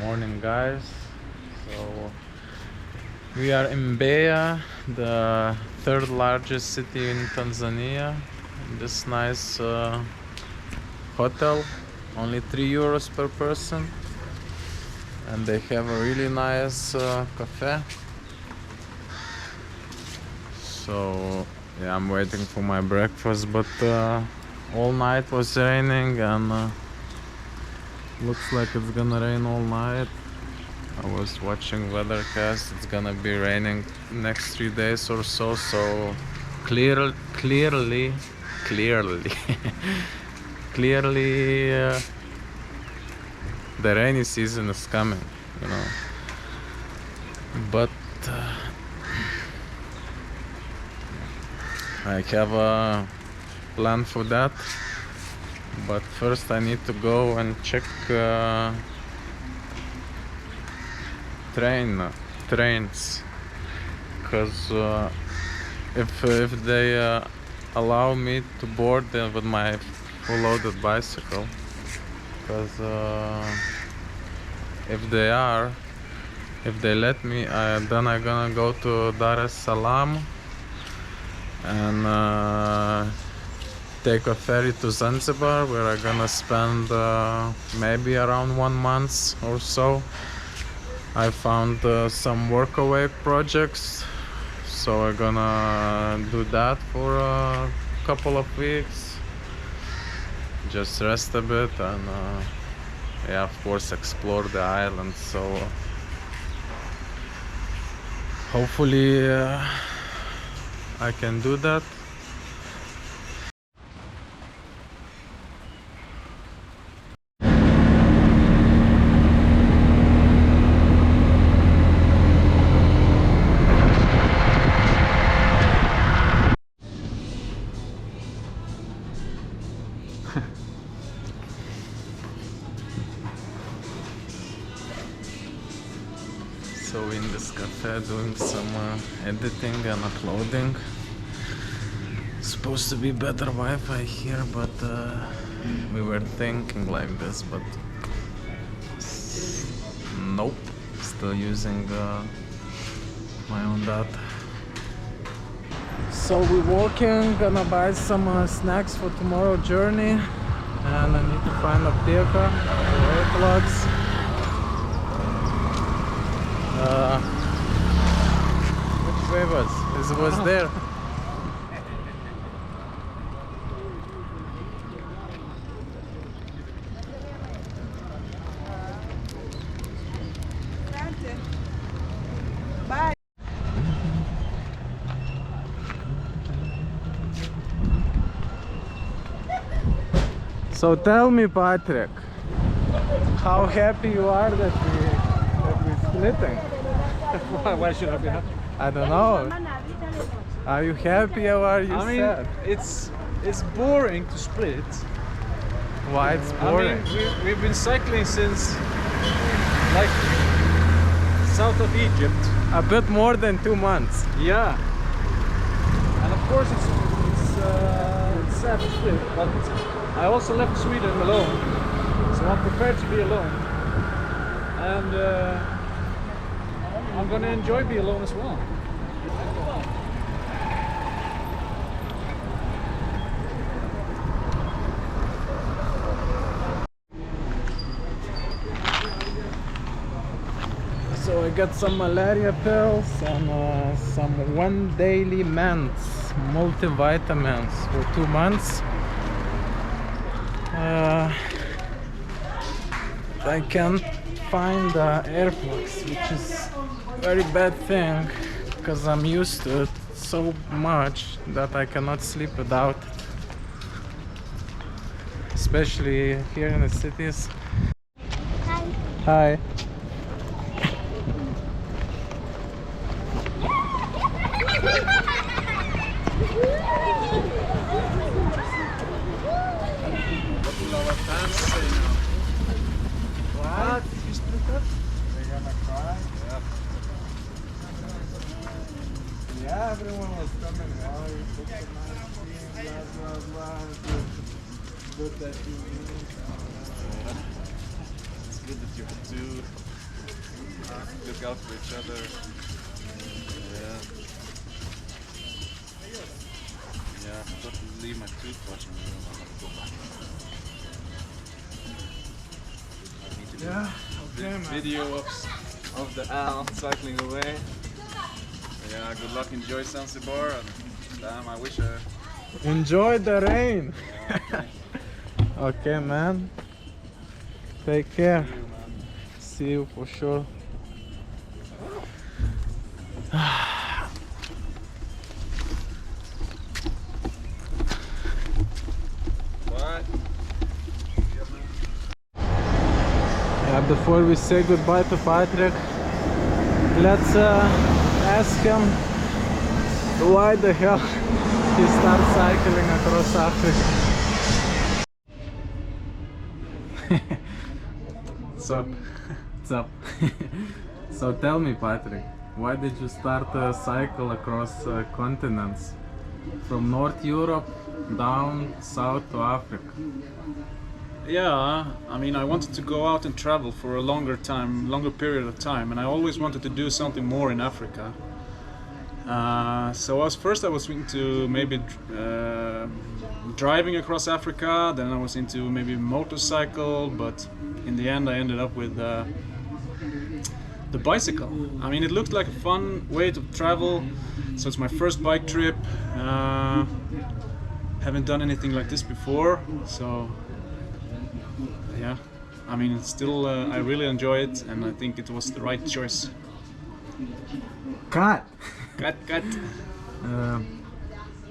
Morning, guys. So we are in Mbeya, the third largest city in Tanzania. This nice hotel, only €3 per person, and they have a really nice cafe. So yeah, I'm waiting for my breakfast, but all night was raining, and looks like it's gonna rain all night. I was watching weathercast. It's gonna be raining next 3 days or so. So clearly, clearly, the rainy season is coming. You know, but I have a plan for that. But first, I need to go and check trains, because if they allow me to board them with my full loaded bicycle, because if they let me, then I'm gonna go to Dar es Salaam and take a ferry to Zanzibar, where I'm gonna spend maybe around 1 month or so. I found some workaway projects, so I'm gonna do that for a couple of weeks, just rest a bit, and yeah, of course, explore the island. So hopefully I can do that. So in this cafe doing some editing and uploading. Supposed to be better Wi-Fi here, but we were thinking like this, but nope, still using my own data. So we're walking, gonna buy some snacks for tomorrow journey, and I need to find a pieka, air plugs. Which way was there? Bye. So tell me, Patrick, how happy you are that we're splitting? Why should I be happy? I don't know. Are you happy or are you sad? It's boring to split. Why it's boring? I mean, we've been cycling since like south of Egypt. A bit more than 2 months. Yeah. And of course it's sad to split, but I also left Sweden alone, so I'm prepared to be alone. And I'm gonna enjoy being alone as well. So I got some malaria pills and some one daily meds, multivitamins for 2 months. I can't find earplugs, which is a very bad thing, because I'm used to it so much that I cannot sleep without it, especially here in the cities. Hi. Hi. What? You split up? They're gonna cry? Yeah. Yeah, everyone was coming. Wow, you took a nice scene, blah, blah, blah. Good that you knew. It's good that you could do Look out for each other. Yeah. Yeah, I forgot to leave my toothbrush in the room. I'm gonna go back. I need to do okay, man. video of the owl cycling away. Yeah, good luck. Enjoy Zanzibar. And damn, I wish I. Enjoy the rain. Yeah, okay. Okay, man. Take care. See you, man. See you for sure. Bye. Yeah, before we say goodbye to Patrick, let's ask him why the hell he started cycling across Africa. What's up? So tell me, Patrick, why did you start a cycle across continents? From North Europe down south to Africa? Yeah, I mean, I wanted to go out and travel for a longer period of time, and I always wanted to do something more in Africa. So I was into maybe driving across Africa, then I was into maybe motorcycle, but in the end I ended up with the bicycle. I mean, it looked like a fun way to travel, so it's my first bike trip. Haven't done anything like this before, so yeah, I mean, it's still I really enjoy it, and I think it was the right choice. Cut! Cut.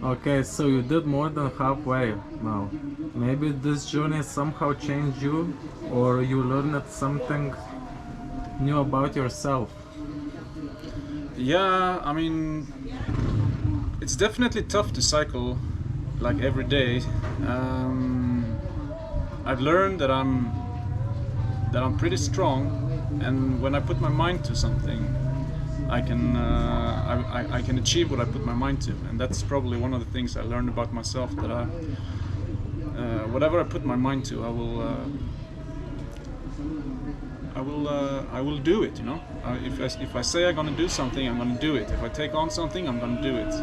Okay, so you did more than halfway now. Maybe this journey somehow changed you, or you learned something new about yourself. Yeah, I mean, it's definitely tough to cycle like every day. I've learned that I'm pretty strong, and when I put my mind to something, I can achieve what I put my mind to, and that's probably one of the things I learned about myself. That whatever I put my mind to, I will do it. You know, if I say I'm gonna do something, I'm gonna do it. If I take on something, I'm gonna do it.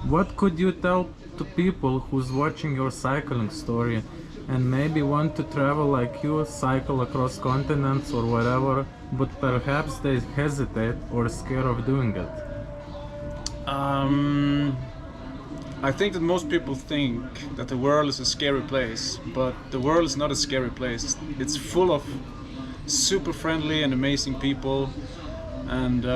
What could you tell to people who's watching your cycling story and maybe want to travel like you, cycle across continents or whatever, but perhaps they hesitate or scared of doing it? I think that most people think that the world is a scary place, but the world is not a scary place. It's full of super friendly and amazing people, and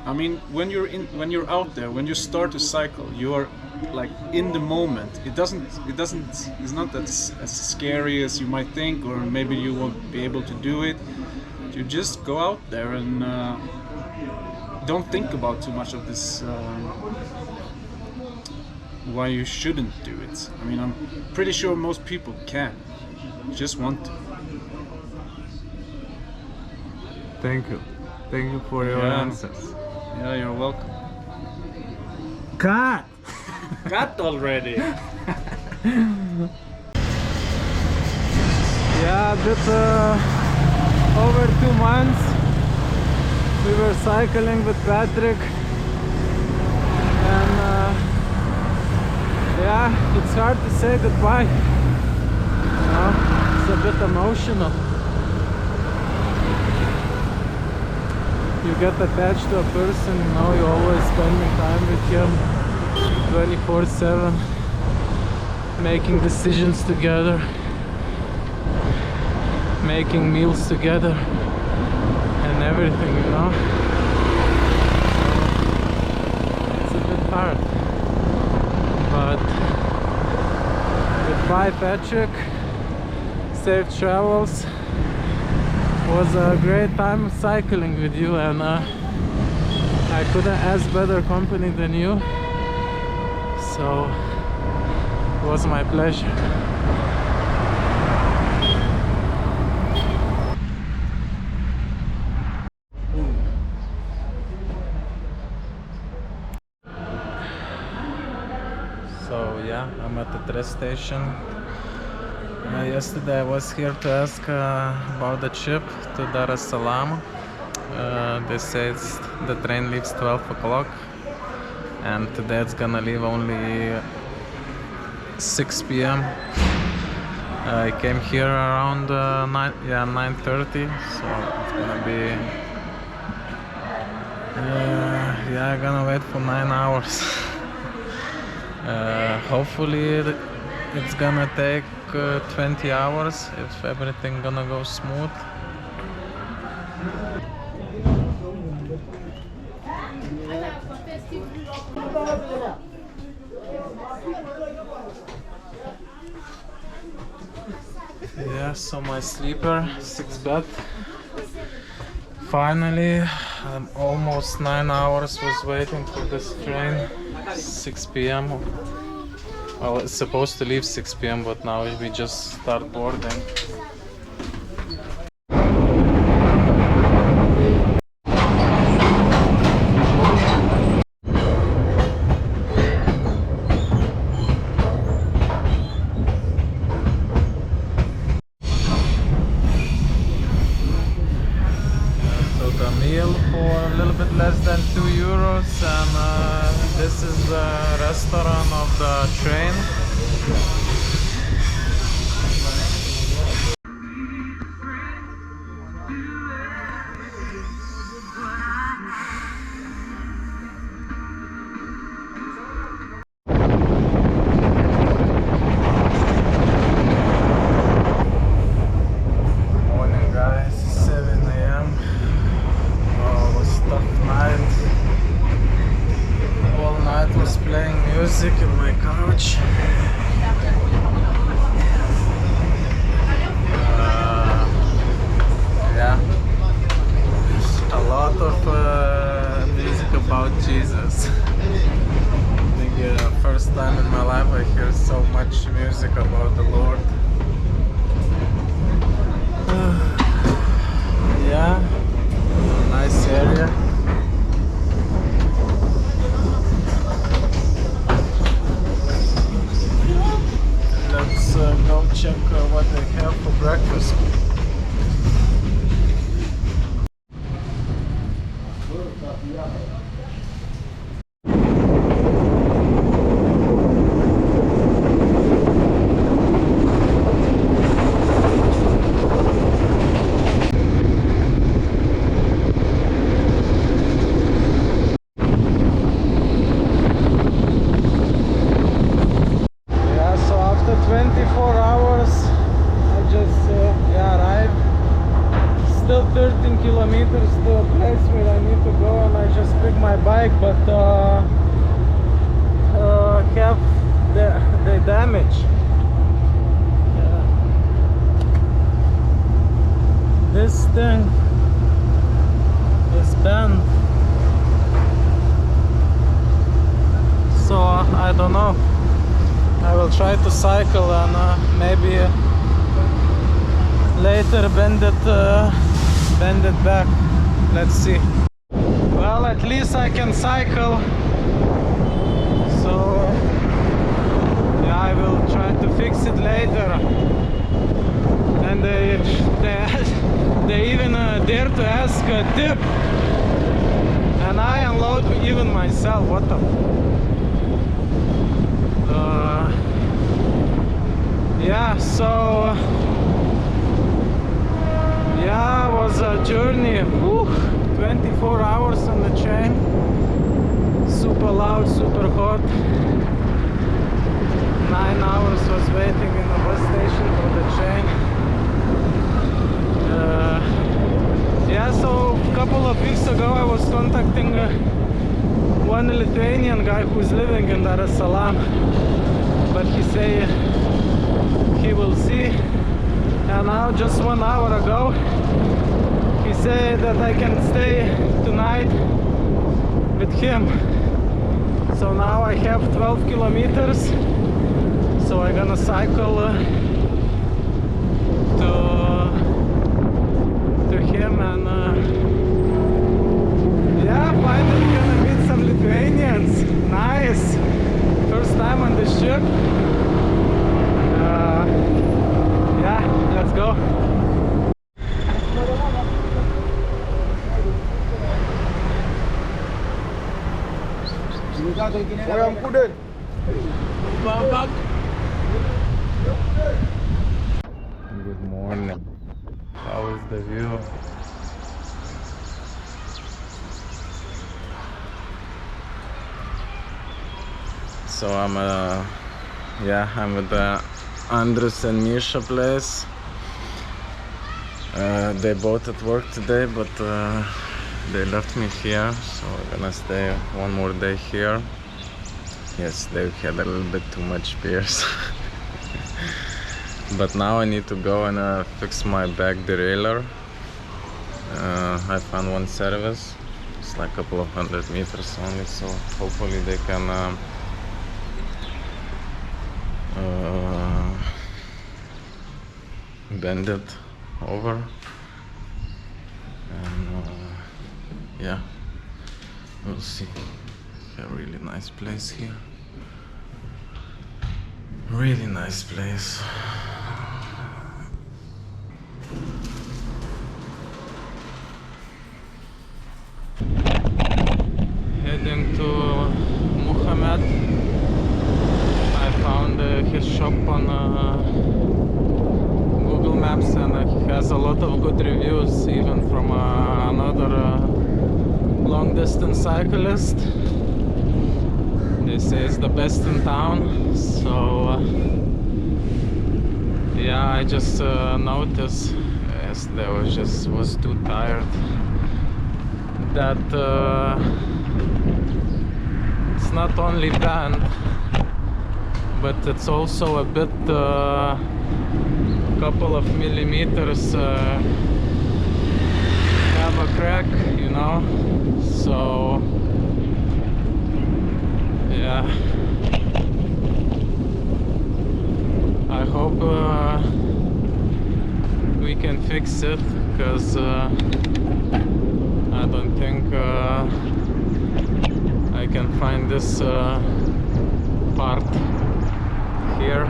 I mean, when you're out there, when you start to cycle, you are like in the moment. It's not as scary as you might think, or maybe you won't be able to do it. You just go out there and don't think about too much of this. Why you shouldn't do it. I mean, I'm pretty sure most people can. Just want to. Thank you for your answers. Yeah, you're welcome. Cut! Cut already! Yeah, that's over 2 months we were cycling with Patrick, and yeah, it's hard to say goodbye. You know, it's a bit emotional. You get attached to a person, you know, you're always spending time with him 24/7, making decisions together, making meals together and everything, you know. It's a bit hard. But goodbye, Patrick. Safe travels. Was a great time cycling with you, and I couldn't ask better company than you, so it was my pleasure. So yeah, I'm at the train station, Yesterday I was here to ask about the trip to Dar es Salaam. They say the train leaves 12 o'clock, and today it's gonna leave only 6 p.m. I came here around 9:30, so it's gonna be I'm gonna wait for 9 hours. Hopefully it's gonna take 20 hours if everything gonna go smooth. Yeah, so my sleeper, 6 bed. Finally, almost 9 hours was waiting for this train. 6 p.m. Well, it's supposed to leave 6 p.m. but now we just start boarding. Took a meal for a little bit less than €2, and this is the restaurant of the train. Morning guys, 7 a.m. Oh, it was a tough night. All night was playing music in my couch. Yeah, a lot of music about Jesus. I think first time in my life I hear so much music about the Lord. Yeah, nice area. Let's go check what they have for breakfast. Yeah, so after 24 hours I just arrived. Still 13 kilometers to a place where I need to go, and I just picked my bike, but have the damage. Yeah. This thing is bent, so I don't know. I will try to cycle and maybe later bend it back. Let's see. Well, at least I can cycle, so yeah, I will try to fix it later. And they even dare to ask a tip, and I unload even myself. What the yeah, so yeah, it was a journey. Whew, 24 hours on the train, super loud, super hot. 9 hours was waiting in the bus station for the train. Yeah, so a couple of weeks ago I was contacting one Lithuanian guy who's living in Dar es Salaam, but he say he will see. And now just 1 hour ago he said that I can stay tonight with him. So now I have 12 kilometers, so I'm gonna cycle to him, and yeah, finally gonna meet some Lithuanians. Nice, first time on this ship. Good morning. How is the view? So I'm at the Andres and Misha place. They both at work today, but they left me here, so we're gonna stay one more day here. Yes, they had a little bit too much beers. But now I need to go and fix my back derailleur. I found one service. It's like a couple of 100 meters only, so hopefully they can bend it over. And yeah, we'll see. A really nice place here. Really nice place. Heading to Muhammad. I found his shop on Google Maps, and he has a lot of good reviews, even from another long distance cyclist. They say it's the best in town. So yeah, I just noticed yesterday I was too tired that it's not only bent, but it's also a bit couple of millimeters have a crack, you know. So yeah, I hope we can fix it, because I don't think I can find this part here.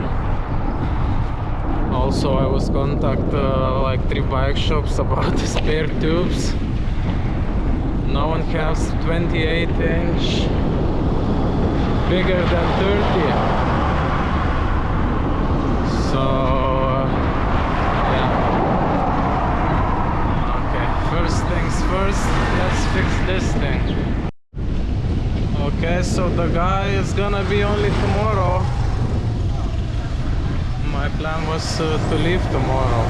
Also, I was contact like 3 bike shops about the spare tubes. No one has 28-inch bigger than 30. So yeah. Okay, first things first, let's fix this thing. Okay, so the guy is gonna be only tomorrow. My plan was to leave tomorrow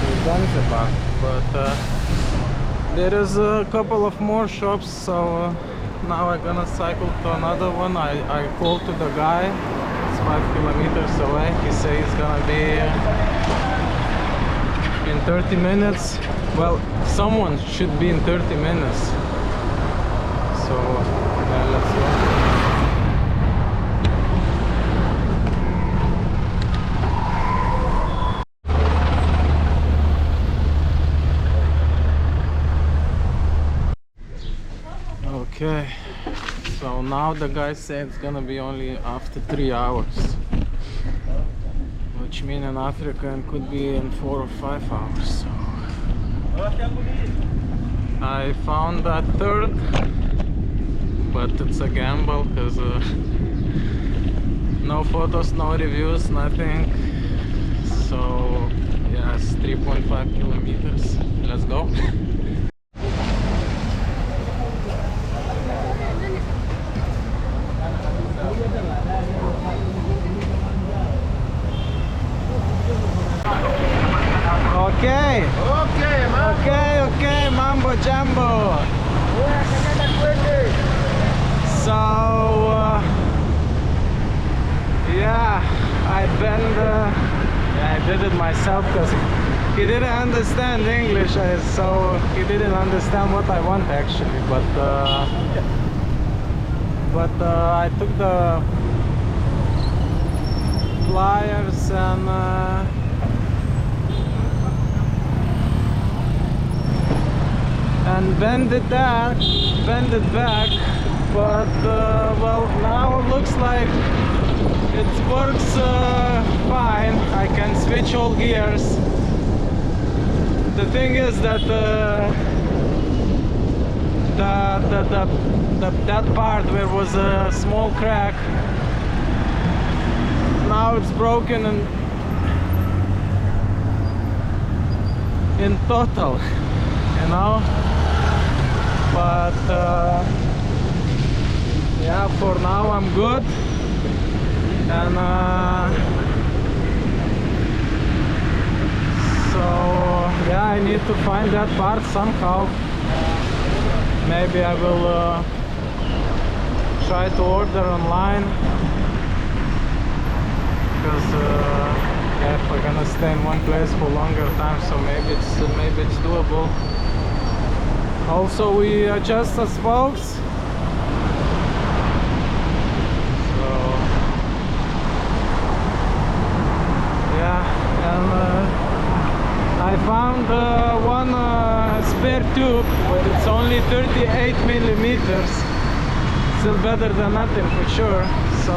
to Zanzibar, but there is a couple of more shops, so now I'm gonna cycle to another one. I called to the guy. It's 5 kilometers away. He says he's gonna be in 30 minutes. Well, someone should be in 30 minutes. So let's go. Okay, so now the guy said it's gonna be only after 3 hours, which means in Africa it could be in 4 or 5 hours. So I found that third, but it's a gamble, because no photos, no reviews, nothing. So yeah, it's 3.5 kilometers. Let's go. Okay. Okay, mambo jumbo. So yeah, I did it myself, because he didn't understand English, so he didn't understand what I want actually. But I took the pliers and bend it back, but well, now it looks like it works fine. I can switch all gears. The thing is that that part where was a small crack, now it's broken and in total, you know. But yeah, for now I'm good. And so yeah, I need to find that part somehow. Maybe I will try to order online, because yeah, if we're gonna stay in one place for longer time, so maybe it's doable. Also, we adjust the spokes, so yeah. And I found one spare tube, but it's only 38 millimeters. Still better than nothing for sure. So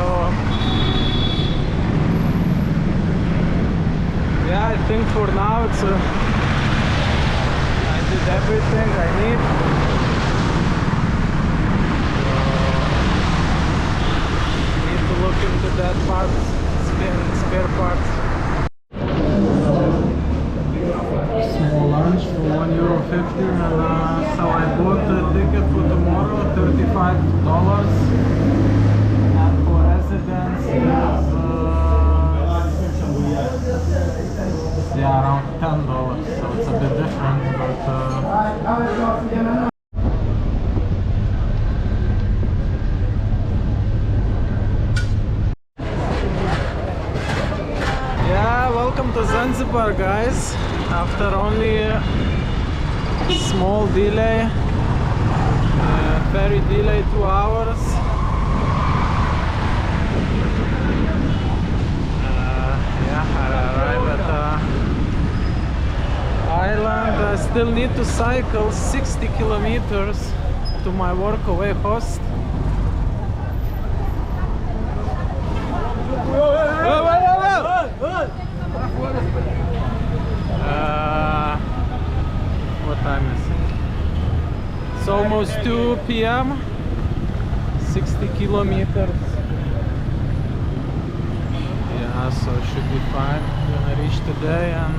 yeah, I think for now it's I did everything I need. Need to look into that part, spare parts. Small lunch for €1.50, and so I bought a ticket for tomorrow, $35, and for residence it's yeah, around $10, so it's a bit different, but yeah, welcome to Zanzibar, guys. After only a small delay, ferry delay 2 hours. Yeah, I arrived at the island. I still need to cycle 60 kilometers to my workaway host. What time is it? It's almost 2 p.m. 60 kilometers. Yeah, so it should be fine. I'm gonna reach today, and